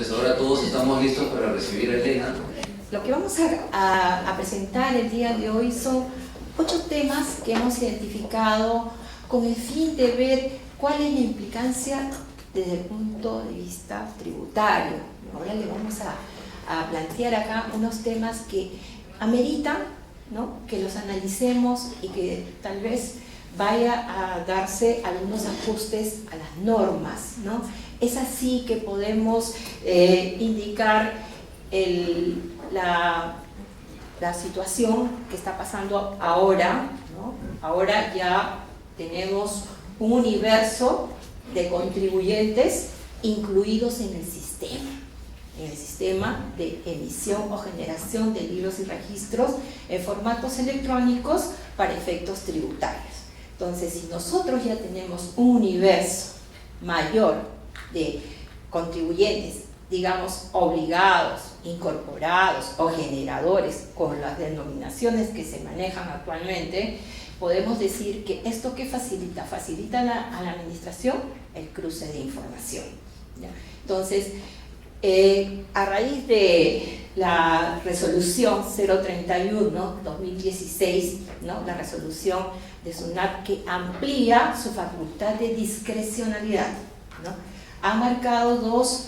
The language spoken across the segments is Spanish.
Entonces ahora todos estamos listos para recibir a Elena. Lo que vamos a presentar el día de hoy son 8 temas que hemos identificado con el fin de ver cuál es la implicancia desde el punto de vista tributario. Ahora le vamos a plantear acá unos temas que ameritan, ¿no?, que los analicemos y que tal vez vaya a darse algunos ajustes a las normas, ¿no? Es así que podemos indicar la situación que está pasando ahora, ¿no? Ahora ya tenemos un universo de contribuyentes incluidos en el sistema de emisión o generación de libros y registros en formatos electrónicos para efectos tributarios. Entonces, si nosotros ya tenemos un universo mayor de contribuyentes, digamos, obligados, incorporados o generadores con las denominaciones que se manejan actualmente, podemos decir que esto que facilita a la administración el cruce de información, ¿ya? Entonces, a raíz de la resolución 031-2016, ¿no?, la resolución de SUNAT que amplía su facultad de discrecionalidad, ¿no?, ha marcado 2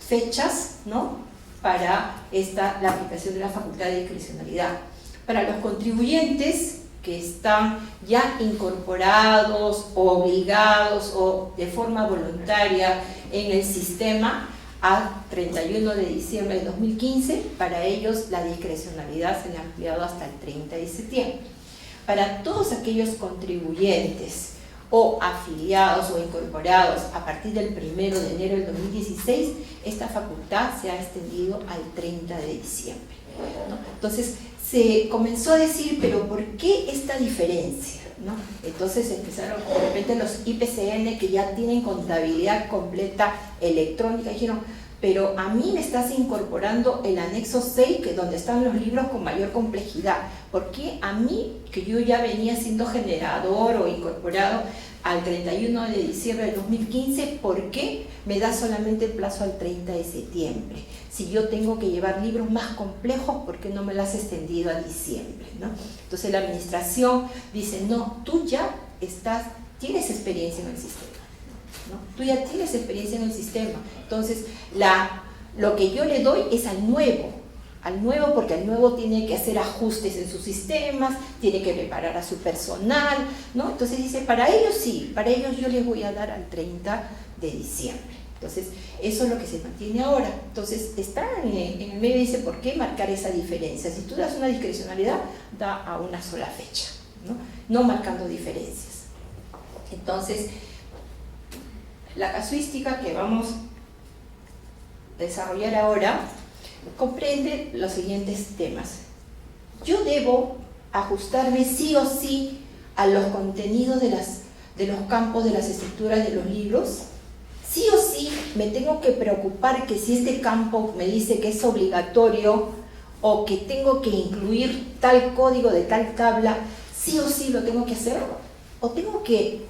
fechas, ¿no?, para la aplicación de la facultad de discrecionalidad. Para los contribuyentes que están ya incorporados o obligados o de forma voluntaria en el sistema a 31 de diciembre de 2015, para ellos la discrecionalidad se le ha ampliado hasta el 30 de septiembre. Para todos aquellos contribuyentes o afiliados o incorporados a partir del 1 de enero del 2016, esta facultad se ha extendido al 30 de diciembre, ¿no? Entonces, se comenzó a decir, pero ¿por qué esta diferencia?, ¿no? Entonces empezaron de repente los IPCN que ya tienen contabilidad completa electrónica, dijeron, pero a mí me estás incorporando el anexo 6, que es donde están los libros con mayor complejidad. ¿Por qué a mí, que yo ya venía siendo generador o incorporado al 31 de diciembre de 2015, por qué me da solamente el plazo al 30 de septiembre? Si yo tengo que llevar libros más complejos, ¿por qué no me lo has extendido a diciembre, ¿no? Entonces la administración dice, no, tú ya tienes experiencia en el sistema, ¿no? Tú ya tienes experiencia en el sistema. Entonces lo que yo le doy es al nuevo, porque el nuevo tiene que hacer ajustes en sus sistemas, tiene que preparar a su personal, ¿no? Entonces dice, para ellos sí, para ellos yo les voy a dar al 30 de diciembre. Entonces, eso es lo que se mantiene ahora. Entonces, está en el medio, dice, ¿por qué marcar esa diferencia? Si tú das una discrecionalidad, da a una sola fecha, no marcando diferencias. Entonces, la casuística que vamos a desarrollar ahora comprende los siguientes temas. Yo debo ajustarme sí o sí a los contenidos de los campos de las estructuras de los libros. Sí o sí me tengo que preocupar que si este campo me dice que es obligatorio o que tengo que incluir tal código de tal tabla, sí o sí lo tengo que hacer, o tengo que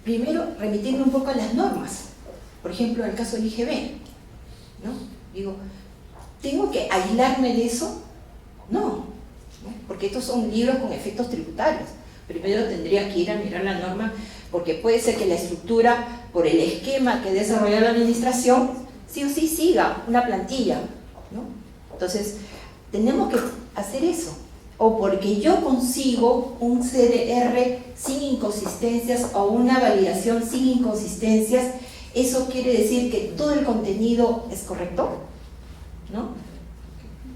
primero remitirme un poco a las normas. Por ejemplo, en el caso del IGB, ¿no? Digo, ¿tengo que aislarme de eso? No, porque estos son libros con efectos tributarios. Primero tendría que ir a mirar la norma, porque puede ser que la estructura, por el esquema que desarrolla la administración, sí o sí siga una plantilla, ¿no? Entonces, tenemos que hacer eso. O porque yo consigo un CDR sin inconsistencias o una validación sin inconsistencias, ¿eso quiere decir que todo el contenido es correcto? ¿No?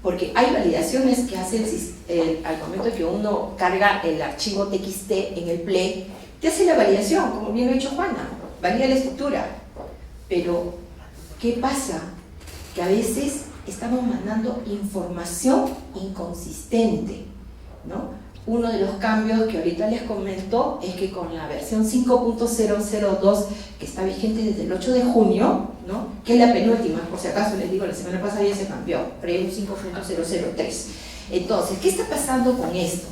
Porque hay validaciones que hacen al momento que uno carga el archivo TXT en el PLE, te hace la validación, como bien lo ha hecho Juana, valida la estructura. Pero, ¿qué pasa? Que a veces estamos mandando información inconsistente, ¿no? Uno de los cambios que ahorita les comento es que con la versión 5.002, que está vigente desde el 8 de junio, ¿no?, que es la penúltima, por si acaso les digo, la semana pasada ya se cambió, pero hay un 5.003. Entonces, ¿qué está pasando con esto?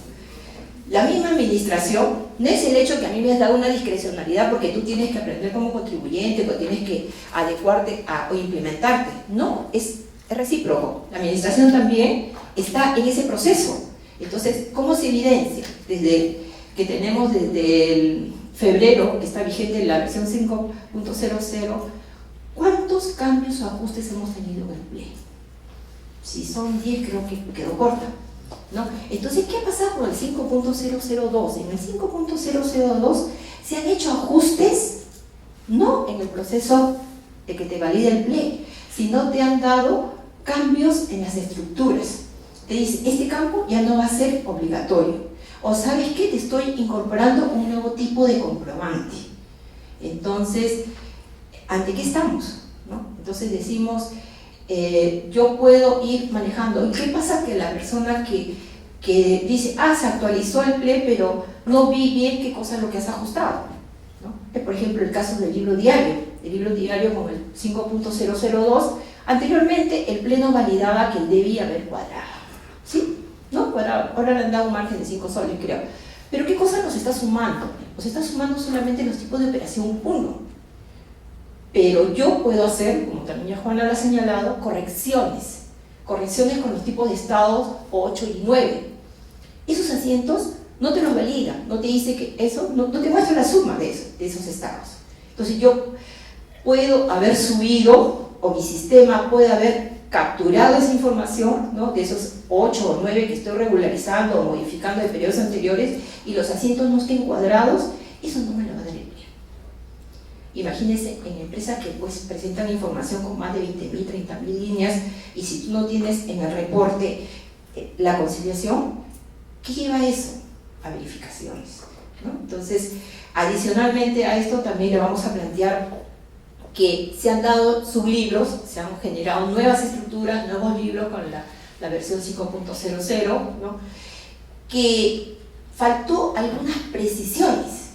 la misma administración, no es el hecho que a mí me has dado una discrecionalidad porque tú tienes que aprender como contribuyente o tienes que adecuarte o implementarte. No, es recíproco. La administración también está en ese proceso. Entonces, ¿cómo se evidencia? Desde que tenemos desde el febrero, que está vigente la versión 5.00, ¿cuántos cambios o ajustes hemos tenido en el Play? Si son 10, creo que quedó corta, ¿no? Entonces, ¿qué ha pasado con el 5.002? En el 5.002 se han hecho ajustes, no en el proceso de que te valide el Play, sino te han dado cambios en las estructuras. Te dice, este campo ya no va a ser obligatorio. O ¿sabes qué? Te estoy incorporando un nuevo tipo de comprobante. Entonces, ¿ante qué estamos? ¿No? Entonces decimos, yo puedo ir manejando. ¿Y qué pasa que la persona que dice, se actualizó el PLE, pero no vi bien qué cosa es lo que has ajustado? ¿No? Por ejemplo, el caso del libro diario. El libro diario con el 5.002, anteriormente el PLE no validaba que él debía haber cuadrado. ¿Sí? ¿No? Ahora le han dado un margen de 5 soles, creo. Pero ¿qué cosa nos está sumando? Nos está sumando solamente los tipos de operación 1. Pero yo puedo hacer, como también ya Juana lo ha señalado, correcciones con los tipos de estados 8 y 9. Esos asientos no te los valida, no te dice que eso, no te muestra la suma de esos estados. Entonces yo puedo haber subido, o mi sistema puede haber capturado esa información, ¿no?, de esos 8 o 9 que estoy regularizando o modificando de periodos anteriores, y los asientos no estén cuadrados. Eso no me lo va a dar el PLE. Imagínense en empresas que pues presentan información con más de 20.000, 30.000 líneas, y si tú no tienes en el reporte la conciliación, ¿qué lleva eso? A verificaciones, ¿no? Entonces, adicionalmente a esto también le vamos a plantear que se han dado sublibros, se han generado nuevas estructuras, nuevos libros con la versión 5.00, ¿no?, que faltó algunas precisiones.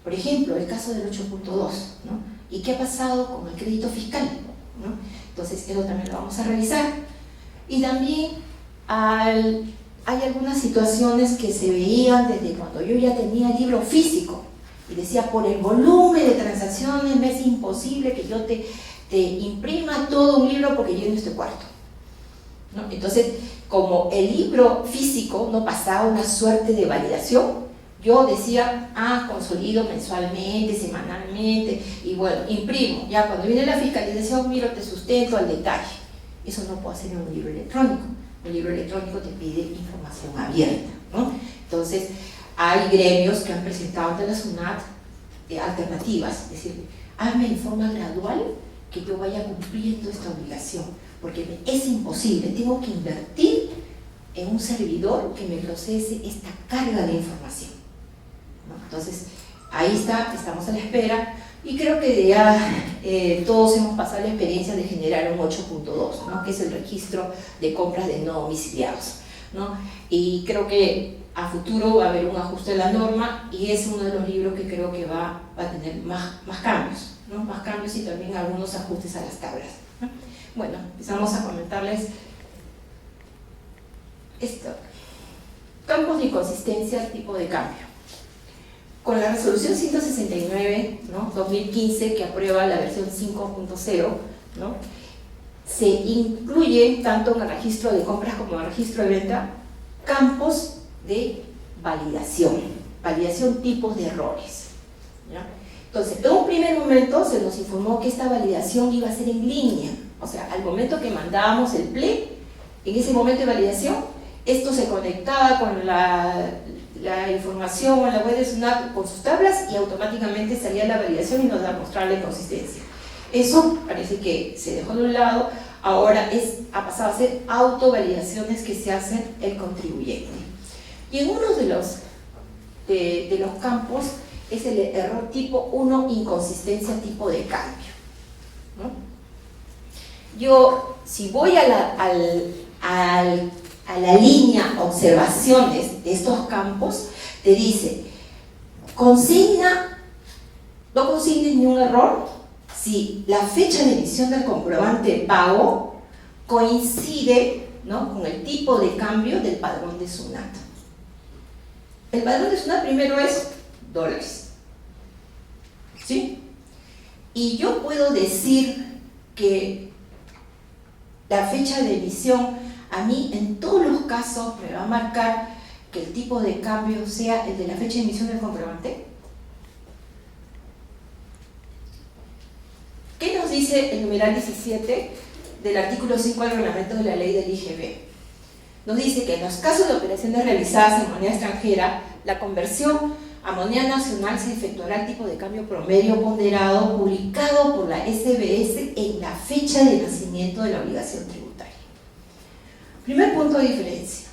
Por ejemplo, el caso del 8.2, ¿no? ¿Y qué ha pasado con el crédito fiscal? ¿No? Entonces, eso también lo vamos a revisar. Y también hay algunas situaciones que se veían desde cuando yo ya tenía el libro físico, y decía, por el volumen de transacciones me es imposible que yo te imprima todo un libro porque yo no estoy cuarto, ¿no? Entonces, como el libro físico no pasaba una suerte de validación, yo decía, consolido mensualmente, semanalmente, y bueno, imprimo. Ya cuando viene la fiscalización, miro, te sustento al detalle. Eso no puedo hacer en un libro electrónico. Un libro electrónico te pide información abierta, ¿no? Entonces, hay gremios que han presentado ante la SUNAT alternativas, es decir, hazme en forma gradual que yo vaya cumpliendo esta obligación, porque es imposible, tengo que invertir en un servidor que me procese esta carga de información, ¿no? Entonces, ahí estamos a la espera, y creo que ya todos hemos pasado la experiencia de generar un 8.2, ¿no?, que es el registro de compras de no domiciliados, ¿no? Y creo que a futuro va a haber un ajuste de la norma, y es uno de los libros que creo que va a tener más cambios, ¿no? Más cambios, y también algunos ajustes a las tablas, ¿no? Bueno, empezamos a comentarles esto. Campos de inconsistencia, tipo de cambio. Con la resolución 169, ¿no?, 2015, que aprueba la versión 5.0, ¿no?, se incluye tanto en el registro de compras como en el registro de venta campos de validación tipos de errores, ¿ya? Entonces, en un primer momento se nos informó que esta validación iba a ser en línea, o sea, al momento que mandábamos el PLE, en ese momento de validación, esto se conectaba con la información en la web de SUNAT con sus tablas, y automáticamente salía la validación y nos da a mostrar la inconsistencia. Eso parece que se dejó de un lado, ahora ha pasado a ser autovalidaciones que se hacen el contribuyente. Y en uno de los campos es el error tipo 1, inconsistencia tipo de cambio, ¿no? Yo, si voy a la línea observaciones de estos campos, te dice, no consignes ni un error si la fecha de emisión del comprobante de pago coincide, ¿no?, con el tipo de cambio del padrón de SUNAT. el padrón de SUNAT primero es dólares, ¿sí? Y yo puedo decir que la fecha de emisión, a mí en todos los casos me va a marcar que el tipo de cambio sea el de la fecha de emisión del comprobante. ¿Qué nos dice el numeral 17 del artículo 5 del reglamento de la ley del IGB? Nos dice que en los casos de operaciones realizadas en moneda extranjera, la conversión a moneda nacional se efectuará el tipo de cambio promedio ponderado publicado por la SBS en la fecha de nacimiento de la obligación tributaria. Primer punto de diferencia.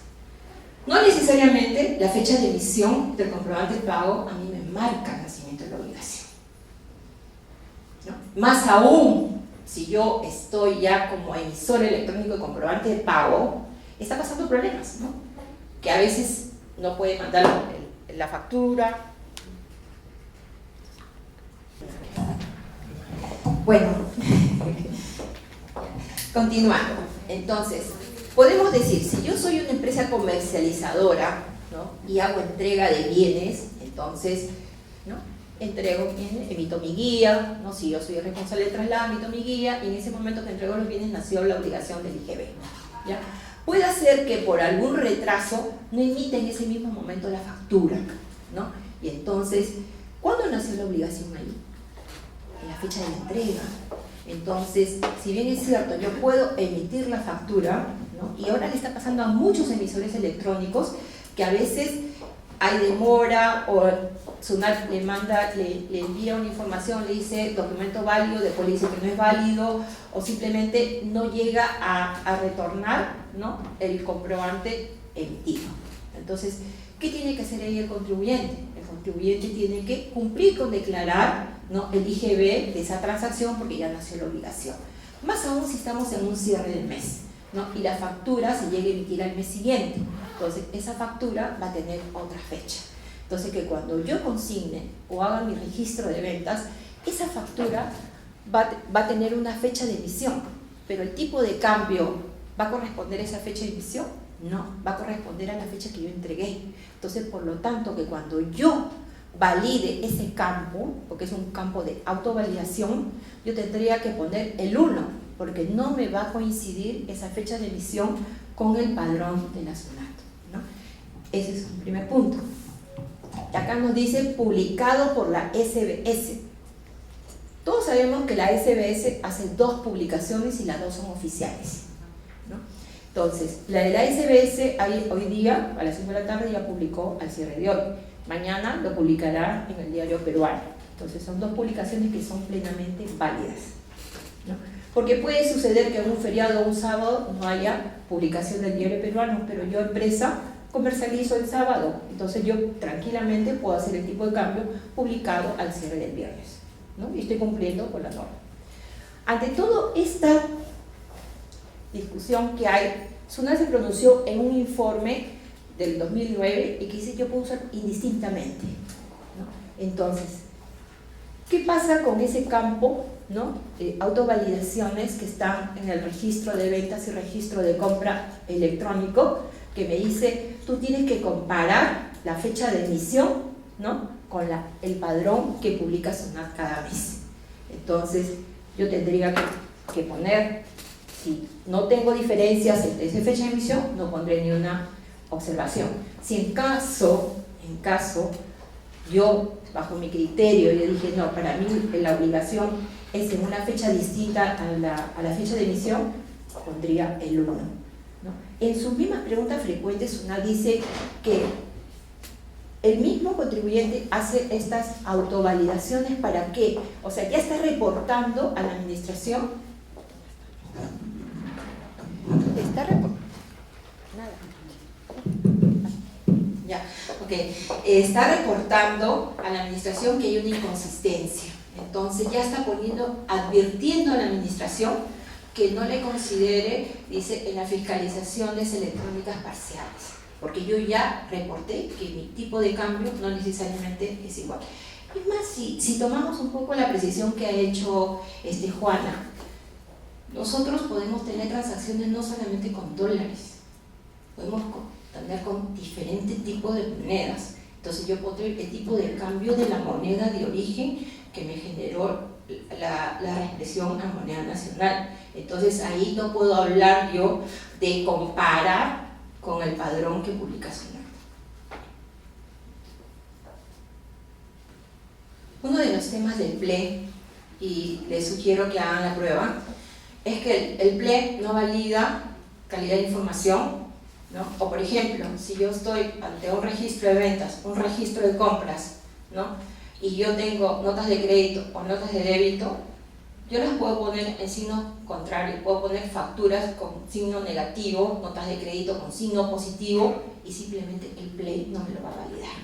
No necesariamente la fecha de emisión del comprobante de pago a mí me marca el nacimiento de la obligación, ¿no? Más aún, si yo estoy ya como emisor electrónico de comprobante de pago, está pasando problemas, ¿no? Que a veces no puede mandar la factura. Bueno, continuando. Entonces, podemos decir, si yo soy una empresa comercializadora, ¿no? Y hago entrega de bienes, entonces, ¿no? Entrego bienes, emito mi guía, ¿no? Si yo soy el responsable del traslado, emito mi guía, y en ese momento que entrego los bienes nació la obligación del IGB, ¿ya? Puede ser que por algún retraso no emita en ese mismo momento la factura, ¿no? Y entonces, ¿cuándo nació la obligación ahí? En la fecha de la entrega. Entonces, si bien es cierto, yo puedo emitir la factura, ¿no? Y ahora le está pasando a muchos emisores electrónicos que a veces hay demora o SUNAT le envía una información, le dice documento válido, después le dice que no es válido, o simplemente no llega a retornar, ¿no? El comprobante emitido. Entonces, ¿qué tiene que hacer ahí el contribuyente? El contribuyente tiene que cumplir con declarar, ¿no? El IGB de esa transacción porque ya nació la obligación. Más aún si estamos en un cierre del mes, ¿no? Y la factura se llega a emitir al mes siguiente. Entonces, esa factura va a tener otra fecha. Entonces, que cuando yo consigne o haga mi registro de ventas, esa factura va a tener una fecha de emisión, pero el tipo de cambio ¿va a corresponder a esa fecha de emisión? No, va a corresponder a la fecha que yo entregué. Entonces, por lo tanto, que cuando yo valide ese campo, porque es un campo de autovalidación, yo tendría que poner el 1, porque no me va a coincidir esa fecha de emisión con el padrón de la SUNAT, ¿no? Ese es un primer punto. Y acá nos dice publicado por la SBS. Todos sabemos que la SBS hace 2 publicaciones y las 2 son oficiales, ¿no? Entonces, la de la SBS hoy día, a las 5 de la tarde, ya publicó al cierre de hoy. Mañana lo publicará en el diario peruano. Entonces, son 2 publicaciones que son plenamente válidas, ¿no? Porque puede suceder que en un feriado o un sábado no haya publicación del diario peruano, pero yo, empresa, comercializo el sábado. Entonces, yo tranquilamente puedo hacer el tipo de cambio publicado al cierre del viernes, ¿no? Y estoy cumpliendo con la norma. Ante toda esta discusión que hay, SUNAT se pronunció en un informe del 2009 y que dice yo puedo usar indistintamente, ¿no? Entonces, ¿qué pasa con ese campo, ¿no? Autovalidaciones que están en el registro de ventas y registro de compra electrónico, que me dice tú tienes que comparar la fecha de emisión, ¿no? Con el padrón que publica SUNAT cada mes? Entonces, yo tendría que poner, si no tengo diferencias entre esa fecha de emisión, no pondré ni una observación. Si en caso yo, bajo mi criterio, yo dije, no, para mí la obligación es en una fecha distinta a la fecha de emisión, pondría el 1, ¿no? En sus mismas preguntas frecuentes, SUNAT dice que el mismo contribuyente hace estas autovalidaciones ¿para qué? O sea, ya está reportando a la administración. Está reportando. Nada. Ya, ok. Está reportando a la administración que hay una inconsistencia. Entonces ya está advirtiendo a la administración que no le considere, dice, en las fiscalizaciones electrónicas parciales. Porque yo ya reporté que mi tipo de cambio no necesariamente es igual. Es más, si tomamos un poco la precisión que ha hecho Juana, nosotros podemos tener transacciones no solamente con dólares, podemos tener con diferentes tipos de monedas Entonces yo puedo tener el tipo de cambio de la moneda de origen que me generó la reexpresión a moneda nacional. Entonces ahí no puedo hablar yo de comparar con el padrón que publica SUNAT. Uno de los temas del PLE, y les sugiero que hagan la prueba, es que el PLE no valida calidad de información, ¿no? O por ejemplo, si yo estoy ante un registro de ventas, un registro de compras, ¿no? Y yo tengo notas de crédito o notas de débito, yo las puedo poner en signo contrario, puedo poner facturas con signo negativo, notas de crédito con signo positivo, y simplemente el PLE no me lo va a validar,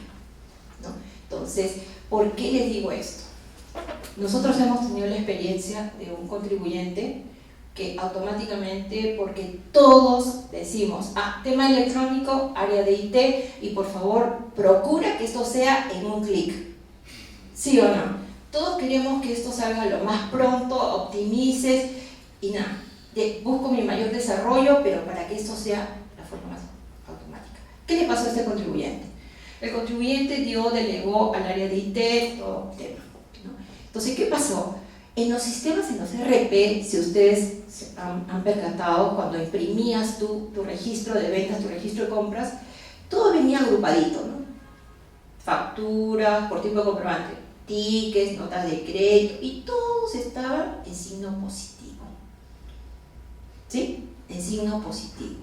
¿no? Entonces, ¿por qué les digo esto? Nosotros hemos tenido la experiencia de un contribuyente que automáticamente, porque todos decimos, tema electrónico, área de IT, y por favor, procura que esto sea en un clic. ¿Sí o no? Todos queremos que esto salga lo más pronto, optimices, y nada, busco mi mayor desarrollo, pero para que esto sea la forma más automática. ¿Qué le pasó a este contribuyente? El contribuyente delegó al área de IT todo el tema, ¿no? Entonces, ¿qué pasó? En los sistemas, en los RP, si ustedes han percatado, cuando imprimías tu registro de ventas, tu registro de compras, todo venía agrupadito, ¿no? Facturas, por tipo de comprobante, tickets, notas de crédito, y todos estaban en signo positivo. ¿Sí? En signo positivo.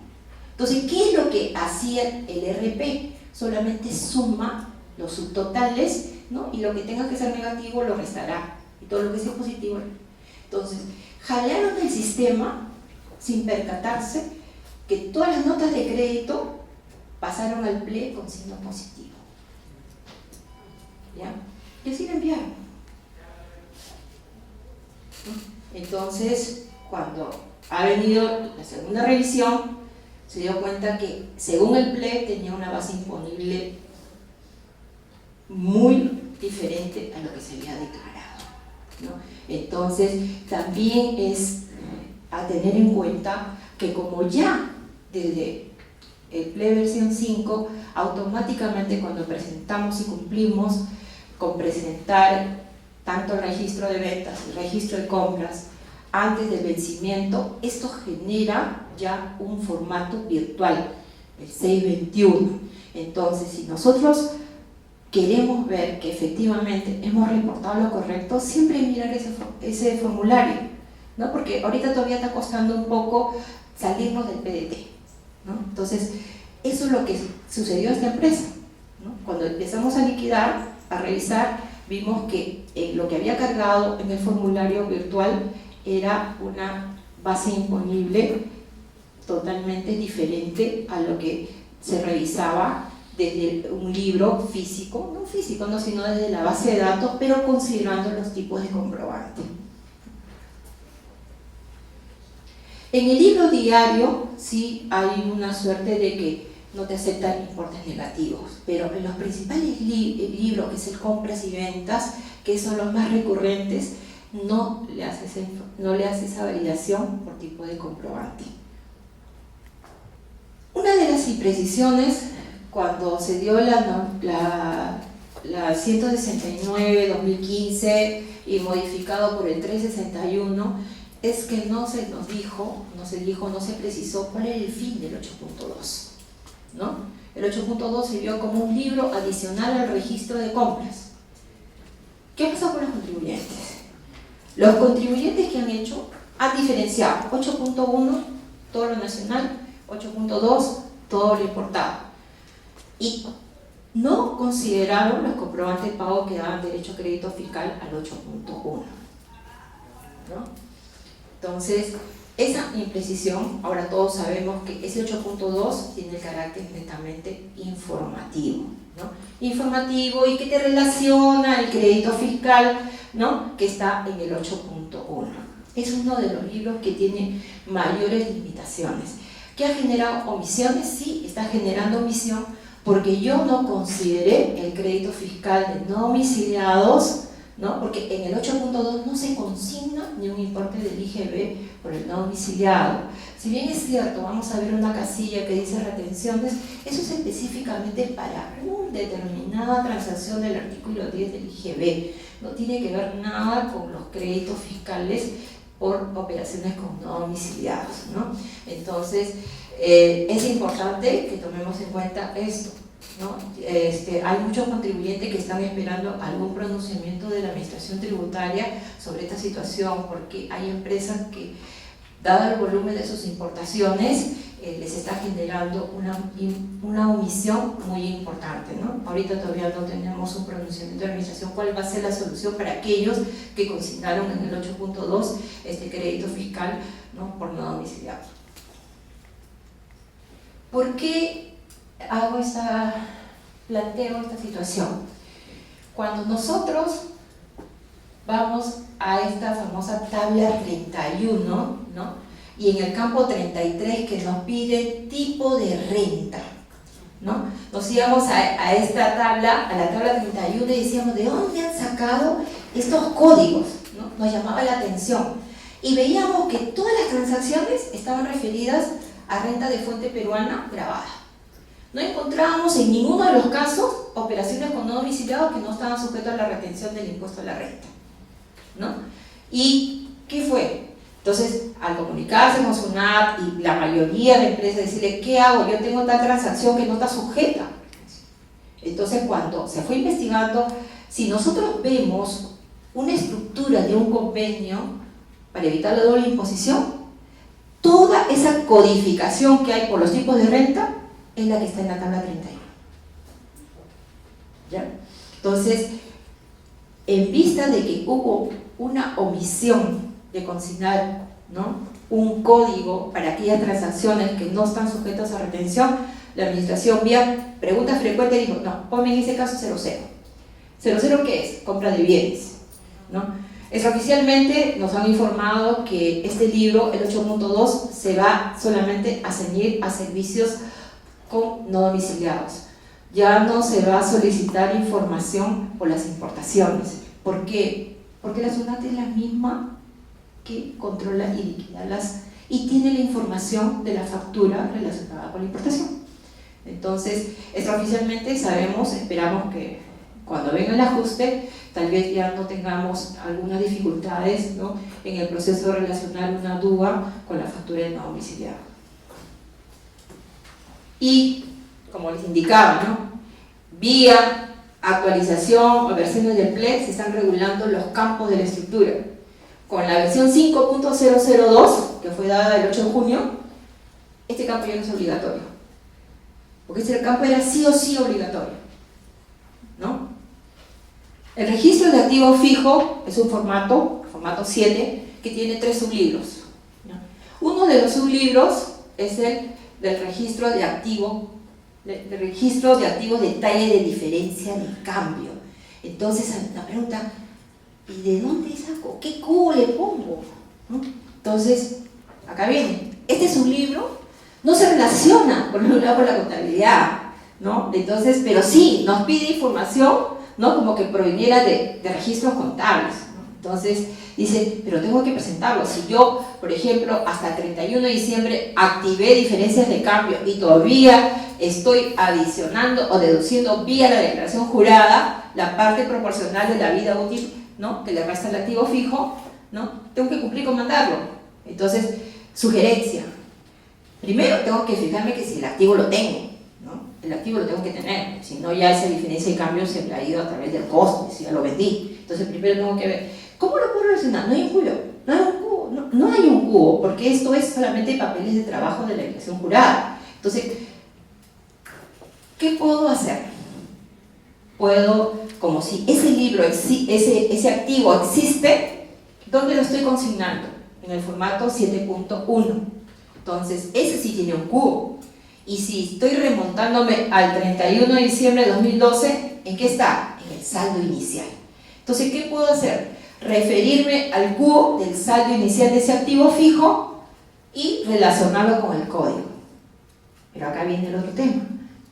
Entonces, ¿qué es lo que hacía el RP? Solamente suma los subtotales, ¿no? Y lo que tenga que ser negativo lo restará, y todo lo que sea positivo. Entonces, jalaron el sistema sin percatarse que todas las notas de crédito pasaron al PLE con signo positivo. ¿Ya? Y así lo enviaron, ¿no? Entonces, cuando ha venido la segunda revisión, se dio cuenta que según el PLE tenía una base imponible muy diferente a lo que se había declarado, ¿no? Entonces también es a tener en cuenta que como ya desde el PLE versión 5, automáticamente cuando presentamos y cumplimos con presentar tanto el registro de ventas, el registro de compras, antes del vencimiento, esto genera ya un formato virtual, el 621. Entonces, si nosotros queremos ver que efectivamente hemos reportado lo correcto, siempre mirar ese formulario, ¿no? Porque ahorita todavía está costando un poco salirnos del PDT, ¿no? Entonces, eso es lo que sucedió a esta empresa, ¿no? Cuando empezamos a liquidar, a revisar, vimos que lo que había cargado en el formulario virtual era una base imponible totalmente diferente a lo que se revisaba desde un libro físico, no físico, no, sino desde la base de datos, pero considerando los tipos de comprobante. En el libro diario sí hay una suerte de que no te aceptan importes negativos, pero en los principales libros, que es el compras y ventas, que son los más recurrentes, no le hace esa validación por tipo de comprobante. Una de las imprecisiones, cuando se dio la 169-2015 y modificado por el 361, es que no se precisó cuál era el fin del 8.2, ¿no? El 8.2 se vio como un libro adicional al registro de compras. ¿Qué pasó con los contribuyentes? Los contribuyentes que han hecho han diferenciado 8.1, todo lo nacional, 8.2, todo lo importado, y no consideraron los comprobantes de pago que daban derecho a crédito fiscal al 8.1, ¿no? Entonces, esa imprecisión, ahora todos sabemos que ese 8.2 tiene el carácter netamente informativo, ¿no? Informativo, y que te relaciona el crédito fiscal, ¿no? Que está en el 8.1. Es uno de los libros que tiene mayores limitaciones. ¿Que ha generado omisiones? Sí, está generando omisión porque yo no consideré el crédito fiscal de no domiciliados, ¿no? Porque en el 8.2 no se consigna ni un importe del IGB por el no domiciliado. Si bien es cierto, vamos a ver una casilla que dice retenciones, eso es específicamente para una determinada transacción del artículo 10 del IGB. No tiene que ver nada con los créditos fiscales por operaciones con no domiciliados, ¿no? Entonces, es importante que tomemos en cuenta esto, ¿no? Hay muchos contribuyentes que están esperando algún pronunciamiento de la Administración Tributaria sobre esta situación, porque hay empresas que, dado el volumen de sus importaciones, les está generando una omisión muy importante, ¿no? Ahorita todavía no tenemos un pronunciamiento de la Administración. ¿Cuál va a ser la solución para aquellos que consignaron en el 8.2 este crédito fiscal, ¿no?, por no domiciliado? ¿Por qué planteo esta situación? Cuando nosotros vamos a esta famosa tabla 31, ¿no?, y en el campo 33 que nos pide tipo de renta, ¿no?, nos íbamos a esta tabla, a la tabla 31, y decíamos, ¿de dónde han sacado estos códigos?, ¿no? Nos llamaba la atención y veíamos que todas las transacciones estaban referidas a renta de fuente peruana grabada. No encontrábamos en ninguno de los casos operaciones con no domiciliados que no estaban sujetos a la retención del impuesto a la renta, ¿no? ¿Y qué fue? Entonces, al comunicarse con SUNAT y la mayoría de empresas decirle, ¿qué hago? Yo tengo esta transacción que no está sujeta. Entonces, cuando se fue investigando, si nosotros vemos una estructura de un convenio para evitar la doble imposición, toda esa codificación que hay por los tipos de renta es la que está en la tabla 31. ¿Ya? Entonces, en vista de que hubo una omisión de consignar, ¿no?, un código para aquellas transacciones que no están sujetas a retención, la Administración, vía pregunta frecuente, dijo, no, ponme en ese caso 00. ¿00 qué es? Compra de bienes, ¿no? Extraoficialmente nos han informado que este libro, el 8.2, se va solamente a ceñir a servicios con no domiciliados. Ya no se va a solicitar información por las importaciones. ¿Por qué? Porque la SUNAT es la misma que controla y liquida y tiene la información de la factura relacionada con la importación. Entonces, extraoficialmente sabemos, esperamos que cuando venga el ajuste, tal vez ya no tengamos algunas dificultades, ¿no?, en el proceso de relacionar una DUA con la factura de no domiciliado. Y, como les indicaba, ¿no?, vía actualización o versiones del PLEC se están regulando los campos de la estructura. Con la versión 5.002, que fue dada el 8 de junio, este campo ya no es obligatorio. Porque este campo era sí o sí obligatorio, ¿no? El registro de activo fijo es un formato 7, que tiene 3 sublibros, ¿no? Uno de los sublibros es el del registro de activos detalle de diferencia de cambio. Entonces, la pregunta, ¿y de dónde saco? ¿Qué cubo le pongo? ¿No? Entonces, acá viene. Este sublibro no se relaciona con la contabilidad, ¿no? Entonces, pero sí, nos pide información, ¿no?, como que proveniera de registros contables, ¿no? Entonces, dice, pero tengo que presentarlo. Si yo, por ejemplo, hasta el 31 de diciembre activé diferencias de cambio y todavía estoy adicionando o deduciendo vía la declaración jurada la parte proporcional de la vida útil, ¿no?, que le resta el activo fijo, ¿no?, tengo que cumplir con mandarlo. Entonces, sugerencia. Primero tengo que fijarme que si el activo lo tengo, ¿no? El activo lo tengo que tener, si no ya esa diferencia de cambio se me ha ido a través del costo, si ya lo vendí. Entonces primero tengo que ver, ¿cómo lo puedo relacionar? No hay un cubo, no hay un cubo, porque esto es solamente papeles de trabajo de la declaración jurada. Entonces, ¿qué puedo hacer? Puedo, como si ese libro, ese activo existe, ¿dónde lo estoy consignando? En el formato 7.1. Entonces, ese sí tiene un cubo. Y si estoy remontándome al 31 de diciembre de 2012, ¿en qué está? En el saldo inicial. Entonces, ¿qué puedo hacer? Referirme al cubo del saldo inicial de ese activo fijo y relacionarlo con el código. Pero acá viene el otro tema.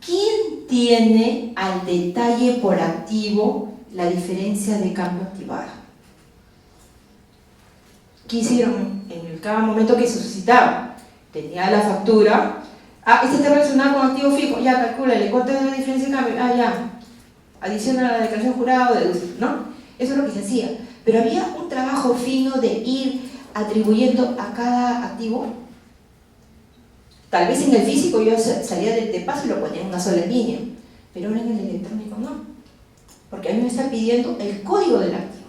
¿Quién tiene al detalle por activo la diferencia de cambio activada. ¿Qué hicieron en cada momento que se suscitaba? Tenía la factura, este está relacionado con activo fijo, ya calcúlale, ¿cuánto es la diferencia de cambio? Ya, adiciona a la declaración jurada o deduce, ¿no? Eso es lo que se hacía. Pero había un trabajo fino de ir atribuyendo a cada activo. Tal vez en el físico yo salía de paso y lo ponía en una sola línea, pero ahora en el electrónico no, porque a mí me está pidiendo el código del activo.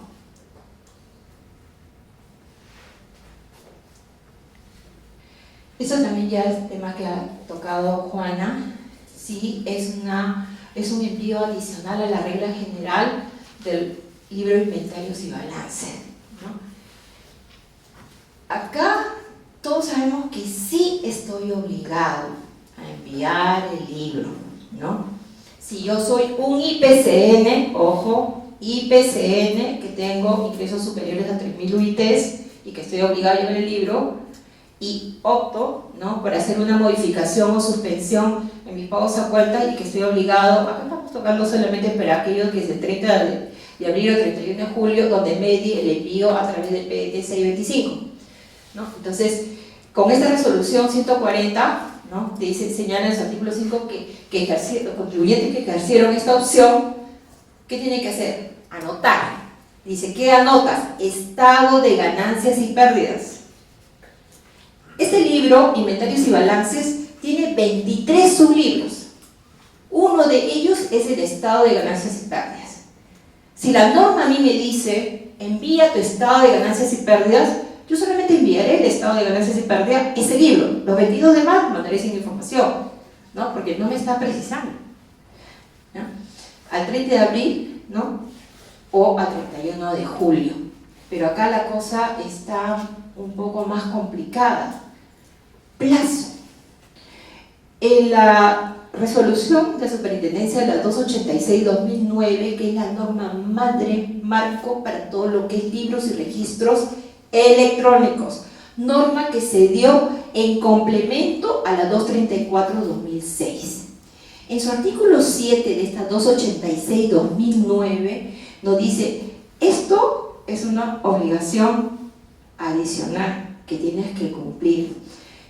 Eso también ya es el tema que ha tocado Juana, sí, es un envío adicional a la regla general del libro de inventarios y balance, ¿no? Acá todos sabemos que sí estoy obligado a enviar el libro, ¿no? Si yo soy un IPCN, ojo, IPCN, que tengo ingresos superiores a 3.000 UITs y que estoy obligado a llevar el libro, y opto, ¿no?, por hacer una modificación o suspensión en mis pagos a cuenta y que estoy obligado, acá estamos tocando solamente para aquellos que es el 30 de abril o 31 de julio, donde medie el envío a través del PET 625, ¿no? Entonces, con esta resolución 140, ¿no?, dice, señala en su artículo 5 que los contribuyentes que ejercieron esta opción, ¿qué tienen que hacer? Anotar. Dice, ¿qué anotas? Estado de ganancias y pérdidas. Este libro, Inventarios y Balances, tiene 23 sublibros. Uno de ellos es el estado de ganancias y pérdidas. Si la norma a mí me dice, envía tu estado de ganancias y pérdidas, yo solamente enviaré el estado de ganancias y pérdidas, ese libro. Los 22 demás mandaré sin información, ¿no?, porque no me está precisando, ¿no?, al 30 de abril, ¿no?, o al 31 de julio. Pero acá la cosa está un poco más complicada. Plazo. En la resolución de superintendencia de la 286-2009, que es la norma madre, marco para todo lo que es libros y registros electrónicos, norma que se dio en complemento a la 234-2006. En su artículo 7 de esta 286-2009 nos dice, esto es una obligación adicional que tienes que cumplir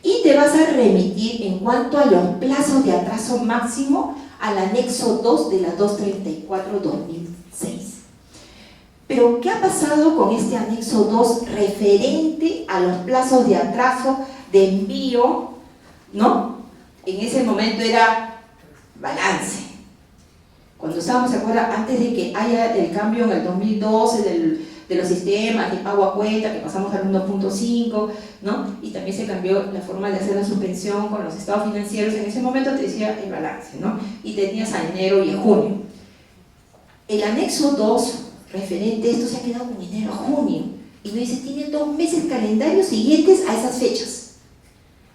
y te vas a remitir en cuanto a los plazos de atraso máximo al anexo 2 de la 234-2006. Pero, ¿qué ha pasado con este anexo 2 referente a los plazos de atraso de envío, ¿no? En ese momento era balance. Cuando estábamos, ¿se acuerdan? Antes de que haya el cambio en el 2012 de los sistemas de pago a cuenta, que pasamos al 1.5, ¿no? Y también se cambió la forma de hacer la suspensión con los estados financieros. En ese momento te decía el balance, ¿no? Y tenías a enero y a junio. El anexo 2, referente a esto, se ha quedado con enero a junio. Y me dice, tiene 2 meses calendarios siguientes a esas fechas.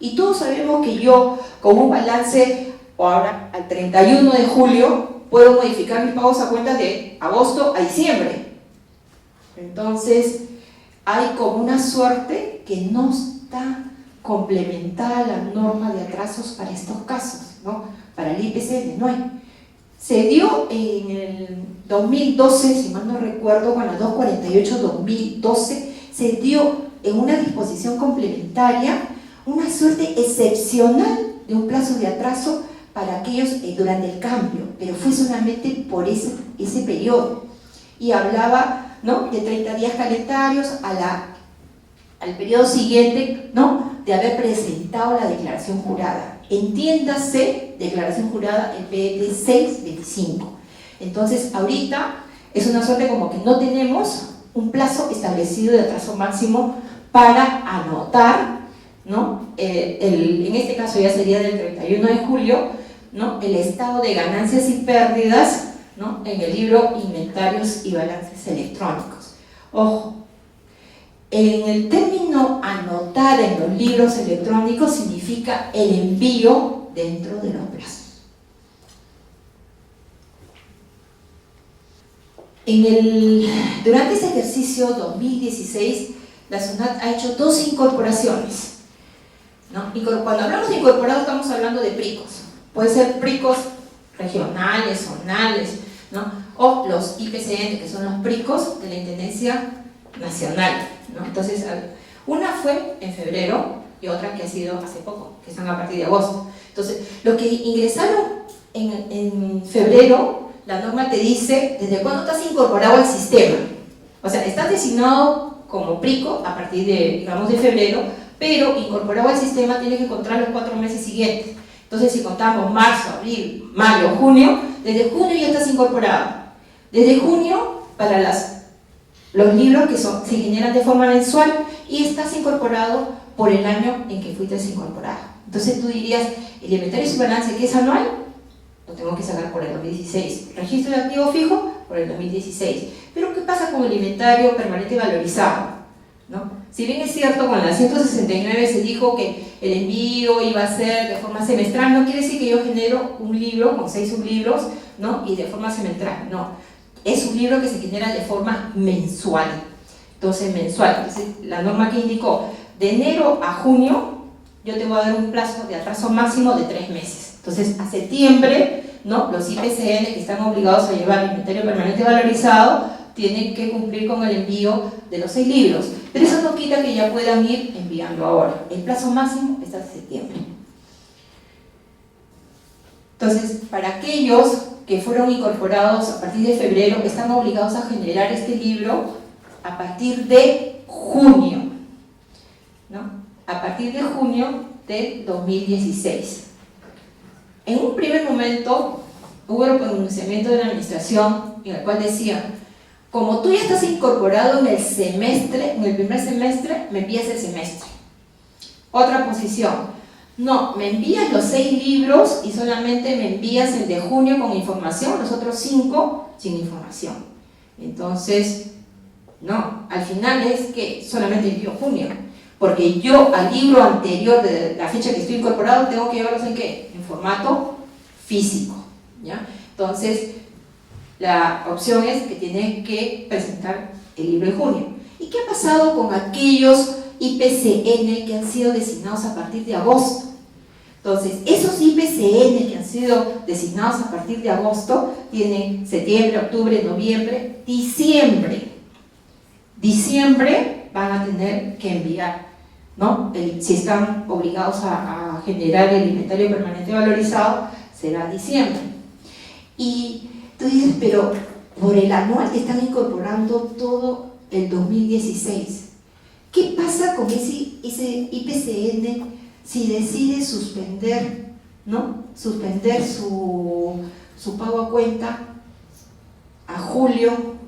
Y todos sabemos que yo, con un balance, o ahora al 31 de julio, puedo modificar mis pagos a cuenta de agosto a diciembre. Entonces, hay como una suerte que no está complementada la norma de atrasos para estos casos, ¿no? Para el IPCN no hay. Se dio en el 2012, si mal no recuerdo, con la 248-2012, se dio en una disposición complementaria una suerte excepcional de un plazo de atraso para aquellos durante el cambio, pero fue solamente por ese periodo. Y hablaba, ¿no?, de 30 días calendarios al periodo siguiente, ¿no?, de haber presentado la declaración jurada. Entiéndase, declaración jurada en PET 625. Entonces, ahorita es una suerte como que no tenemos un plazo establecido de atraso máximo para anotar, ¿no? En este caso ya sería del 31 de julio, ¿no?, el estado de ganancias y pérdidas, ¿no?, en el libro Inventarios y Balances Electrónicos. Ojo, en el término anotar en los libros electrónicos significa el envío dentro de los plazos. Durante ese ejercicio 2016, la SUNAT ha hecho 2 incorporaciones, ¿no? Cuando hablamos de incorporados estamos hablando de PRICOS. Puede ser PRICOS regionales, zonales, ¿no? o los IPCN, que son los PRICOS de la Intendencia Nacional, ¿no? Entonces, una fue en febrero y otra que ha sido hace poco, que son a partir de agosto. Entonces, lo que ingresaron en febrero, la norma te dice desde cuándo estás incorporado al sistema. O sea, estás designado como PRICO a partir de, digamos, de febrero, pero incorporado al sistema tienes que contar los 4 meses siguientes. Entonces, si contamos marzo, abril, mayo, junio, desde junio ya estás incorporado. Desde junio, para los libros que se generan de forma mensual, y estás incorporado por el año en que fuiste incorporado. Entonces tú dirías, el inventario y su balance, que es anual, lo tengo que sacar por el 2016. Registro de activo fijo, por el 2016. Pero ¿qué pasa con el inventario permanente valorizado? ¿No? Si bien es cierto, con la 169 se dijo que el envío iba a ser de forma semestral, no quiere decir que yo genero un libro con 6 sublibros, ¿no? Y de forma semestral, no. Es un libro que se genera de forma mensual. Entonces, mensual. Entonces, la norma que indicó, de enero a junio, yo te voy a dar un plazo de atraso máximo de 3 meses. Entonces, a septiembre, ¿no? Los IPCN que están obligados a llevar el inventario permanente valorizado tienen que cumplir con el envío de los 6 libros. Pero eso no quita que ya puedan ir enviando ahora. El plazo máximo está hasta septiembre. Entonces, para aquellos que fueron incorporados a partir de febrero, están obligados a generar este libro a partir de junio, ¿no? A partir de junio del 2016. En un primer momento hubo el pronunciamiento de la administración en el cual decía, como tú ya estás incorporado en el semestre, en el primer semestre, me envías el semestre. Otra posición, no, me envías los 6 libros y solamente me envías el de junio con información, los otros 5 sin información. Entonces, no, al final es que solamente envío junio, porque yo al libro anterior de la fecha que estoy incorporado tengo que llevarlos en ¿qué? En formato físico, ¿ya? Entonces, la opción es que tiene que presentar el libro de junio. ¿Y qué ha pasado con aquellos IPCN que han sido designados a partir de agosto? Entonces, esos IPCN que han sido designados a partir de agosto tienen septiembre, octubre, noviembre, diciembre. Diciembre van a tener que enviar, ¿no? Si están obligados a generar el inventario permanente valorizado, será diciembre. Y tú dices, pero por el anual te están incorporando todo el 2016. ¿Qué pasa con ese IPCN si decide suspender, ¿no? Suspender su pago a cuenta a julio?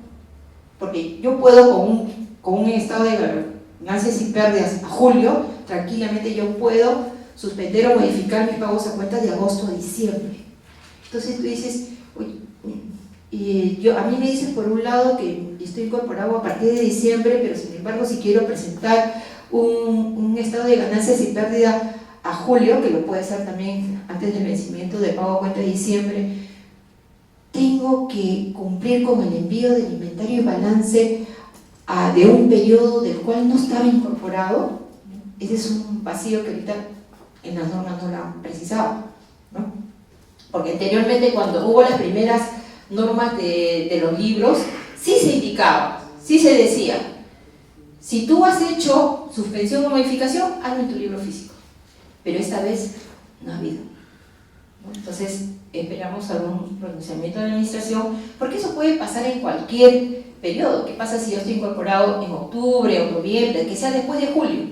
Porque yo puedo con un estado de ganancias y pérdidas a julio, tranquilamente yo puedo suspender o modificar mis pagos a cuenta de agosto a diciembre. Entonces tú dices, a mí me dicen por un lado que estoy incorporado a partir de diciembre, pero sin embargo si quiero presentar un estado de ganancias y pérdida a julio, que lo puede hacer también antes del vencimiento de pago a cuenta de diciembre, tengo que cumplir con el envío del inventario y balance de un periodo del cual no estaba incorporado. Ese es un vacío que ahorita en las normas no lo han precisado, ¿no? Porque anteriormente, cuando hubo las primeras normas de los libros, sí se indicaba, sí se decía, si tú has hecho suspensión o modificación, hazlo en tu libro físico. Pero esta vez no ha habido, ¿no? Entonces, esperamos algún pronunciamiento de la administración, porque eso puede pasar en cualquier periodo. ¿Qué pasa si yo estoy incorporado en octubre o noviembre, que sea después de julio,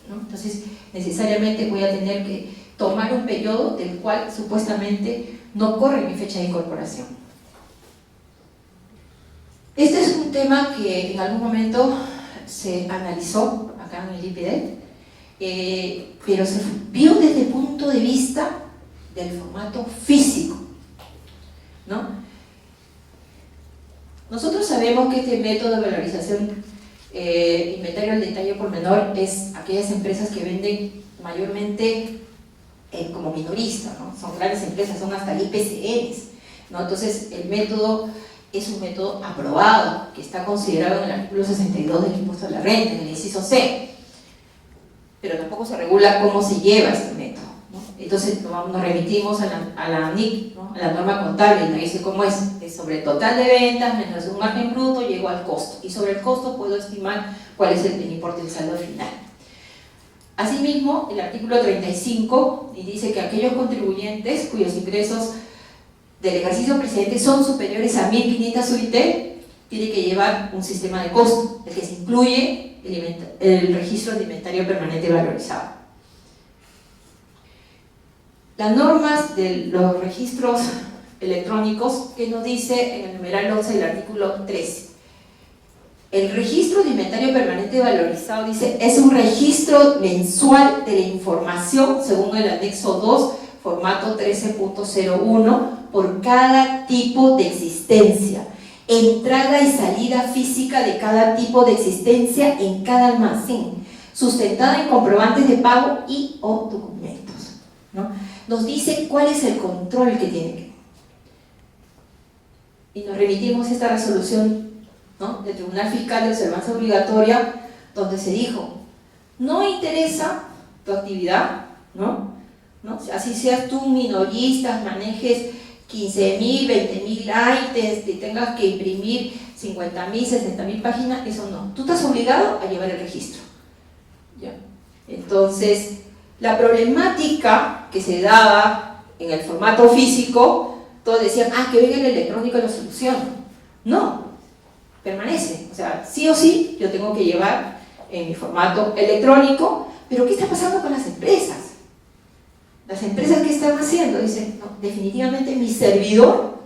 ¿no? Entonces, necesariamente voy a tener que tomar un periodo del cual supuestamente no corre mi fecha de incorporación. Este es un tema que en algún momento se analizó acá en el IPDET, pero se vio desde el punto de vista del formato físico, ¿no? Nosotros sabemos que este método de valorización inventario al detalle por menor es aquellas empresas que venden mayormente como minoristas, ¿no? Son grandes empresas, son hasta IPCNs, ¿no? Entonces el método es un método aprobado, que está considerado en el artículo 62 del impuesto a la renta, en el inciso C, pero tampoco se regula cómo se lleva este método, ¿no? Entonces nos remitimos a la NIC, ¿no? A la norma contable, y nos dice cómo es sobre el total de ventas menos un margen bruto, llego al costo, y sobre el costo puedo estimar cuál es el importe del saldo final. Asimismo, el artículo 35 y dice que aquellos contribuyentes cuyos ingresos del ejercicio precedente son superiores a 1.500 UIT tiene que llevar un sistema de costo, el que se incluye el registro de inventario permanente valorizado. Las normas de los registros electrónicos, que nos dice en el numeral 11 del artículo 13. El registro de inventario permanente valorizado, dice, es un registro mensual de la información según el anexo 2, formato 13.01, por cada tipo de existencia, entrada y salida física de cada tipo de existencia en cada almacén, sustentada en comprobantes de pago y o documentos, ¿no? Nos dice cuál es el control que tiene que. Y nos remitimos a esta resolución, ¿no?, del Tribunal Fiscal de Observancia Obligatoria, donde se dijo, no interesa tu actividad, ¿no? Así seas tú minorista, manejes 15.000, 20.000 items, y tengas que imprimir 50.000, 60.000 páginas, eso no. Tú estás obligado a llevar el registro, ¿ya? Entonces, la problemática que se daba en el formato físico, todos decían, que venga el electrónico y lo soluciona. No, permanece. O sea, sí o sí, yo tengo que llevar en mi formato electrónico, pero ¿qué está pasando con las empresas? Las empresas, ¿qué están haciendo? Dicen, no, definitivamente mi servidor